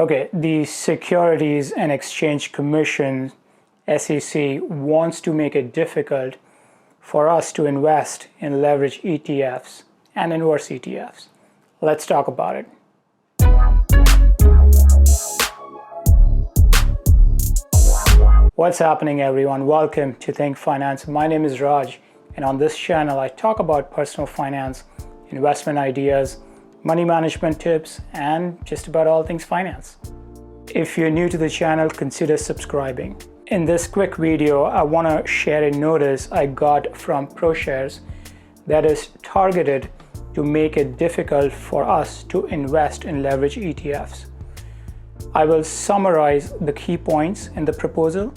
Okay, the Securities and Exchange Commission, SEC, wants to make it difficult for us to invest in leverage ETFs and inverse ETFs. Let's talk about it. What's happening, everyone? Welcome to Think Finance. My name is Raj, and on this channel, I talk about personal finance, investment ideas, money management tips, and just about all things finance. If you're new to the channel, consider subscribing. In this quick video, I want to share a notice I got from ProShares that is targeted to make it difficult for us to invest in leverage ETFs. I will summarize the key points in the proposal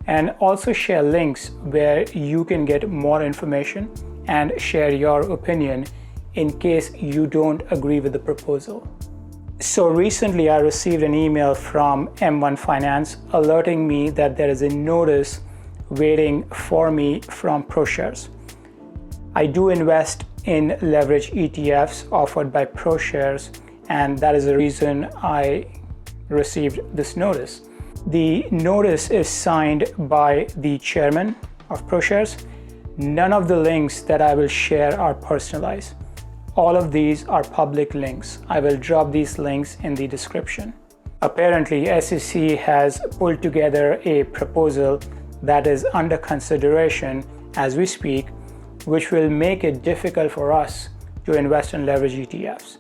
and also share links where you can get more information and share your opinion in case you don't agree with the proposal. So recently I received an email from M1 Finance alerting me that there is a notice waiting for me from ProShares. I do invest in leverage ETFs offered by ProShares, and that is the reason I received this notice. The notice is signed by the chairman of ProShares. None of the links that I will share are personalized. All of these are public links. I will drop these links in the description. Apparently, SEC has pulled together a proposal that is under consideration as we speak, which will make it difficult for us to invest in leverage ETFs.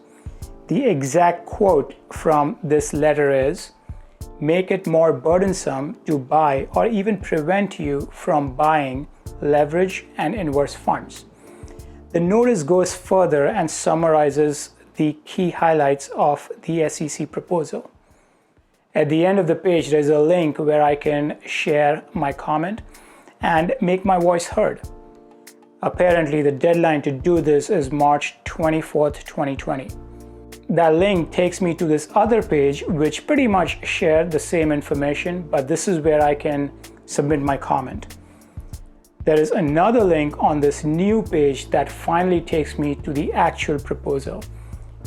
The exact quote from this letter is, "Make it more burdensome to buy or even prevent you from buying leverage and inverse funds." The notice goes further and summarizes the key highlights of the SEC proposal. At the end of the page, there's a link where I can share my comment and make my voice heard. Apparently, the deadline to do this is March 24th, 2020. That link takes me to this other page, which pretty much shared the same information, but this is where I can submit my comment. There is another link on this new page that finally takes me to the actual proposal.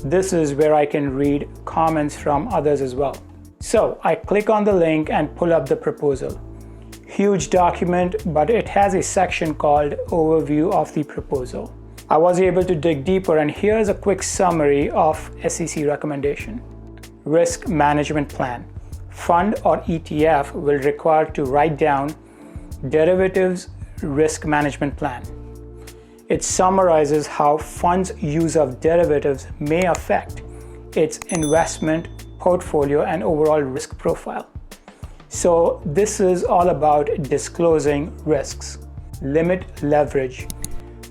This is where I can read comments from others as well. So I click on the link and pull up the proposal. Huge document, but it has a section called Overview of the Proposal. I was able to dig deeper, and here's a quick summary of SEC recommendation. Risk Management Plan. Fund or ETF will require to write down derivatives risk management plan. It summarizes how funds' use of derivatives may affect its investment portfolio and overall risk profile. So this is all about disclosing risks. Limit leverage.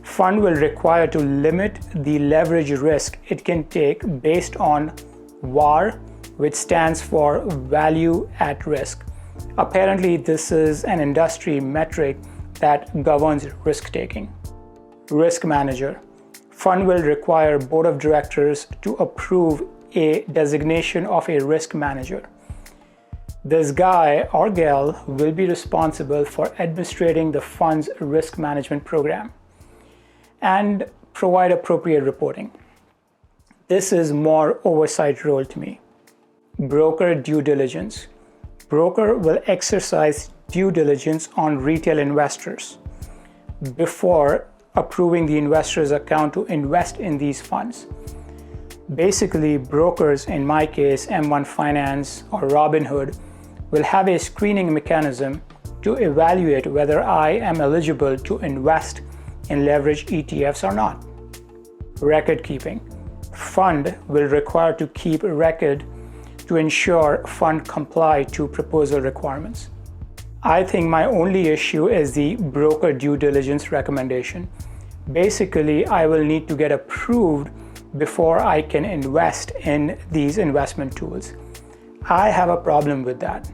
Fund will require to limit the leverage risk it can take based on VAR, which stands for value at risk. Apparently, this is an industry metric that governs risk-taking. Risk manager. Fund will require board of directors to approve a designation of a risk manager. This guy or gal will be responsible for administrating the fund's risk management program and provide appropriate reporting. This is more oversight role to me. Broker due diligence. Broker will exercise due diligence on retail investors before approving the investor's account to invest in these funds. Basically, brokers, in my case, M1 Finance or Robinhood, will have a screening mechanism to evaluate whether I am eligible to invest in leverage ETFs or not. Record keeping. Fund will require to keep record to ensure fund comply to proposal requirements. I think my only issue is the broker due diligence recommendation. Basically, I will need to get approved before I can invest in these investment tools. I have a problem with that.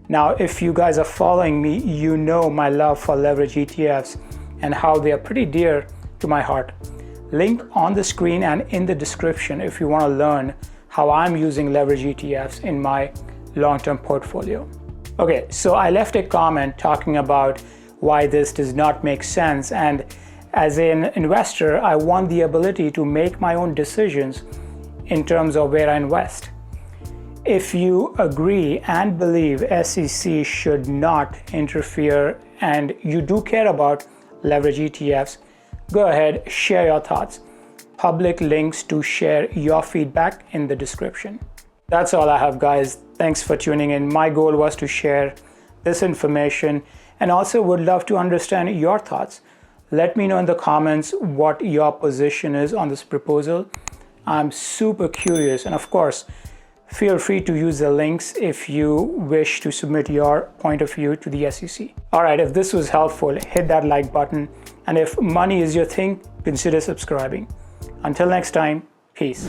Now, if you guys are following me, you know my love for leverage ETFs and how they are pretty dear to my heart. Link on the screen and in the description if you want to learn how I'm using leverage ETFs in my long-term portfolio. Okay, so I left a comment talking about why this does not make sense, and as an investor, I want the ability to make my own decisions in terms of where I invest. If you agree and believe SEC should not interfere and you do care about leverage ETFs, go ahead, share your thoughts. Public links to share your feedback in the description. That's all I have, guys. Thanks for tuning in. My goal was to share this information and also would love to understand your thoughts. Let me know in the comments what your position is on this proposal. I'm super curious, and of course, feel free to use the links if you wish to submit your point of view to the SEC. All right, if this was helpful, hit that like button. And if money is your thing, consider subscribing. Until next time, peace.